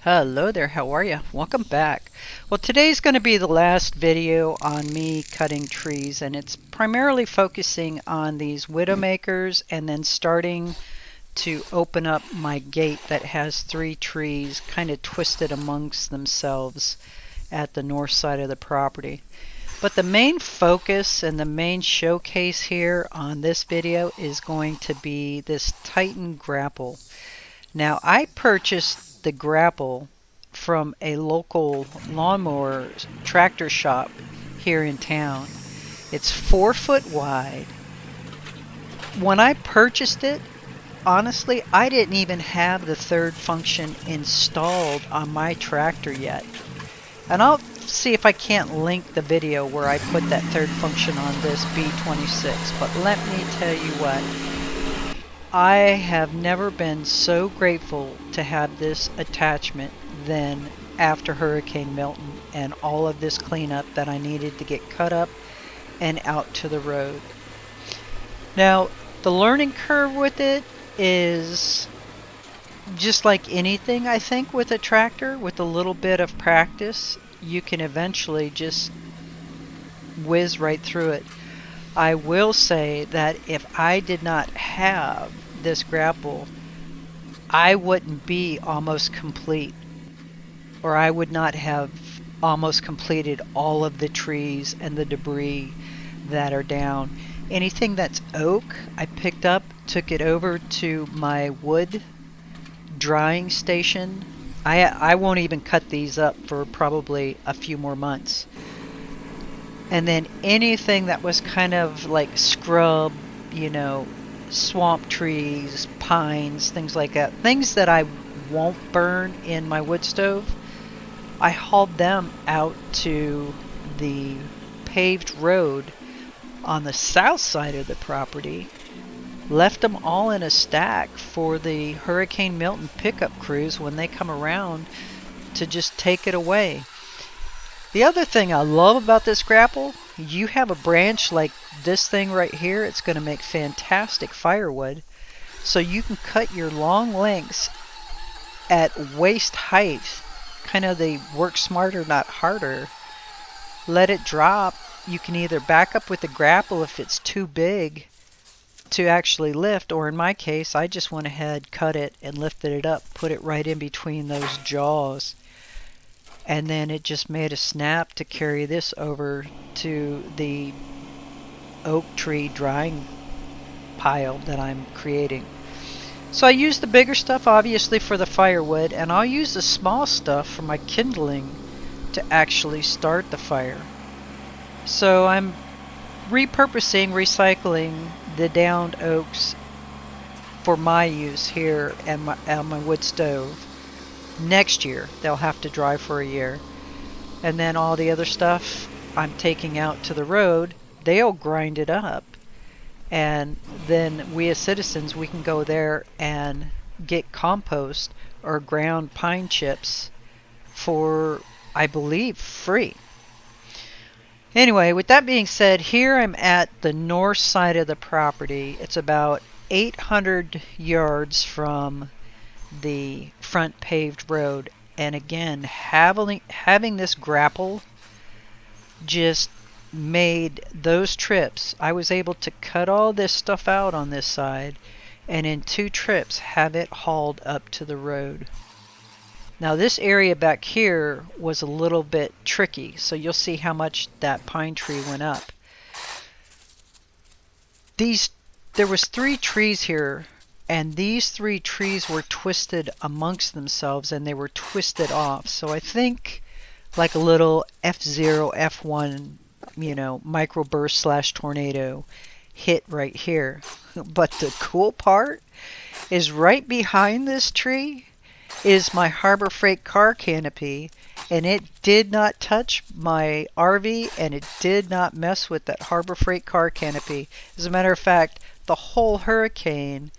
Hello there, how are you? Welcome back. Well, today's going to be the last video on me cutting trees, and it's primarily focusing on these widowmakers and then starting to open up my gate that has 3 trees kind of twisted amongst themselves at the north side of the property. But the main focus and the main showcase here on this video is going to be this Titan grapple. Now, I purchased the grapple from a local lawnmower tractor shop here in town. It's 4 foot wide. When I purchased it, honestly, I didn't even have the third function installed on my tractor yet. And I'll see if I can't link the video where I put that third function on this B26. But let me tell you what, I have never been so grateful to have this attachment than after Hurricane Milton and all of this cleanup that I needed to get cut up and out to the road. Now, the learning curve with it is just like anything, I think, with a tractor. With a little bit of practice, you can eventually just whiz right through it. I will say that if I did not have this grapple, I wouldn't be almost complete, or I would not have almost completed all of the trees and the debris that are down. Anything that's oak, I picked up, took it over to my wood drying station. I won't even cut these up for probably a few more months. And then anything that was kind of like scrub, swamp trees, pines, things like that, things that I won't burn in my wood stove, I hauled them out to the paved road on the south side of the property, left them all in a stack for the Hurricane Milton pickup crews when they come around to just take it away. The other thing I love about this grapple, you have a branch like this thing right here, it's going to make fantastic firewood. So you can cut your long lengths at waist height, kind of the work smarter, not harder. Let it drop. You can either back up with the grapple if it's too big to actually lift, or in my case, I just went ahead, cut it, and lifted it up, put it right in between those jaws. And then it just made a snap to carry this over to the oak tree drying pile that I'm creating. So I use the bigger stuff obviously for the firewood, and I'll use the small stuff for my kindling to actually start the fire. So I'm recycling the downed oaks for my use here and on my wood stove. Next year they'll have to dry for a year, and then all the other stuff I'm taking out to the road. They'll grind it up, and then we as citizens, we can go there and get compost or ground pine chips for, I believe, free. Anyway, with that being said, here I'm at the north side of the property. It's about 800 yards from the front paved road, and again, having this grapple just made those trips. I was able to cut all this stuff out on this side, and in 2 trips have it hauled up to the road. Now this area back here was a little bit tricky, so you'll see how much that pine tree went up. There was 3 trees here, and these 3 trees were twisted amongst themselves, and they were twisted off. So I think like a little F0, F1, microburst / tornado hit right here. But the cool part is right behind this tree is my Harbor Freight car canopy, and it did not touch my RV, and it did not mess with that Harbor Freight car canopy. As a matter of fact, the whole hurricane,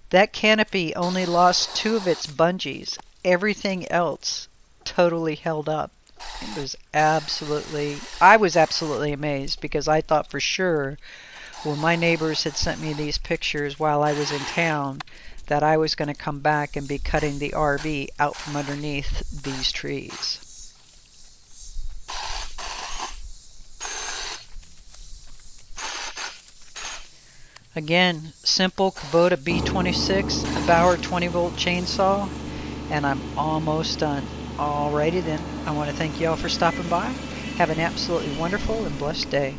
that canopy only lost 2 of its bungees. Everything else totally held up. I was absolutely amazed, because I thought for sure when my neighbors had sent me these pictures while I was in town that I was going to come back and be cutting the RV out from underneath these trees. Again, simple Kubota B26 Bauer 20-volt chainsaw, and I'm almost done. Alrighty then, I want to thank you all for stopping by. Have an absolutely wonderful and blessed day.